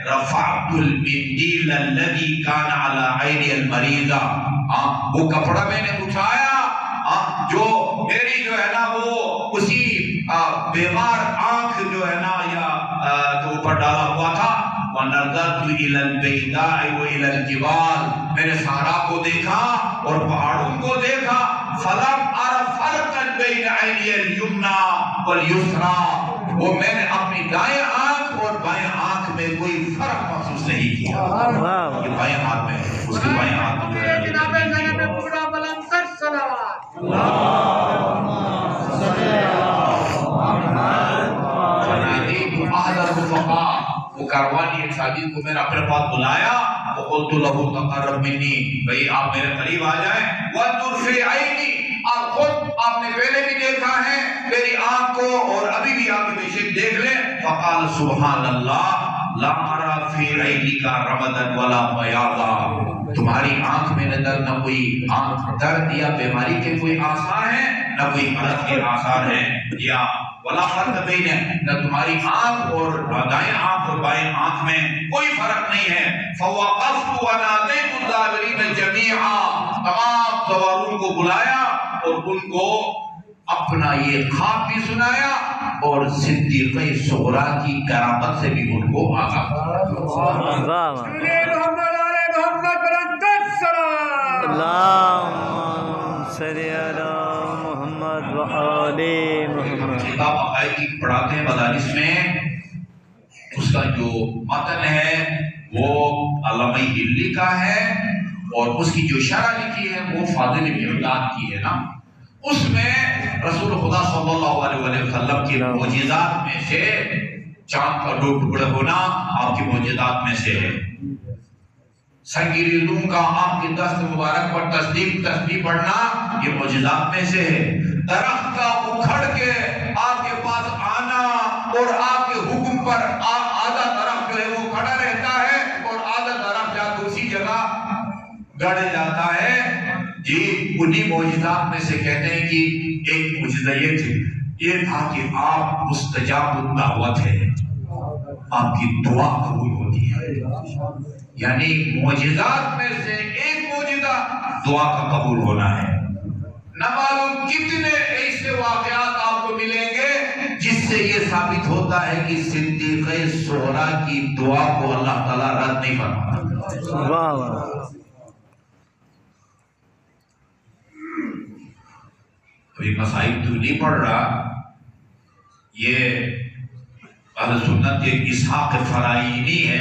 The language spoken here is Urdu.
رفعت المندیل الذی کان علی عین المریضہ، وہ کپڑا میں نے اٹھایا جو میری جو ہے نا وہ اسی بیمار آنکھ جو ہے نا یا تو اوپر ڈالا ہوا تھا. وَنَظَرْتُ إِلَى الْبَيْدَاءِ وَإِلَى الْجِبَالِ، میں نے صحرا کو دیکھا اور پہاڑوں کو دیکھا. فَلَمْ أَرَ فَرْقًا بَيْنَ عَيْنِيَ الْيُمْنَى وَالْيُسْرَى، وہ میں نے اپنی دائیں آنکھ اور بائیں آنکھ میں کوئی فرق محسوس نہیں کیا. یہ بائیں ہاتھ میں اس کی بائیں ہاتھ میں جناب زینب کبریٰ بلند کر صلوات. وہ کاروانی ایک شادی کو میں نے اپنے پاس بلایا. وقلت له تقرب منی، بھئی آپ میرے قریب آ جائیں. وانظر فی عینی، آپ خود آپ نے پہلے بھی دیکھا ہے میری آنکھ کو اور ابھی بھی آپ کے پیچھے دیکھ لیں. فقال سبحان اللہ لا ارى فی عینک رمدا ولا بیاضا، تمہاری آنکھ میں نہ کوئی آنکھ درد یا بیماری کے کوئی آثار ہیں نہ کوئی مرض کے آثار ہیں، یا ولا فرق بین، نہ تمہاری آنکھ اور دائیں آنکھ اور بائیں آنکھ میں کوئی فرق نہیں ہے. فوقفت ونادیت الزائرین جمیعا، تمام زواروں کو بلایا اور ان کو اپنا یہ خواب بھی سنایا اور صدیقہ صغریٰ کی کرامت سے بھی ان کو آگاہ کیا. محمد بلند کر صلوات. اللہم صلی علی محمد و آل محمد. کتاب عقائد کی پڑھاتے ہیں مدارس میں، اس کا جو متن ہے وہ علامہ ہلی کا ہے اور اس کی جو شرح لکھی ہے وہ فاضل بن عیاض کی ہے نا. اس میں رسول خدا صلی اللہ علیہ وسلم کے معجزات میں سے چاند کا دو ٹکڑے ہونا آپ کی معجزات میں سے ہے. سنگریزوں کا آپ کی دست مبارک پر تسبیح پڑھنا یہ معجزات میں سے ہے. درخت کا اکھڑ کے آپ کے پاس آنا اور آپ کے حکم پر آدھا درخت جو ہے وہ کھڑا رہتا ہے اور آدھا درخت جا کے اسی جگہ گڑ جاتا ہے. جی انہی معجزات میں سے کہتے ہیں کہ ایک معجزہ یہ تھا کہ آپ مستجاب الدعوت ہے، آپ کی دعا قبول ہوتی ہے. یعنی معجزات میں سے ایک معجزہ دعا کا قبول ہونا ہے. نہ معلوم کتنے ایسے واقعات آپ کو ملیں گے جس سے یہ ثابت ہوتا ہے کہ صدیقہ صغریٰ کی دعا کو اللہ تعالیٰ رد نہیں فرماتا. واہ واہ. ابھی مسائل تو نہیں پڑھ رہا، یہ اہل سنت کے اسحاق فرائینی ہے.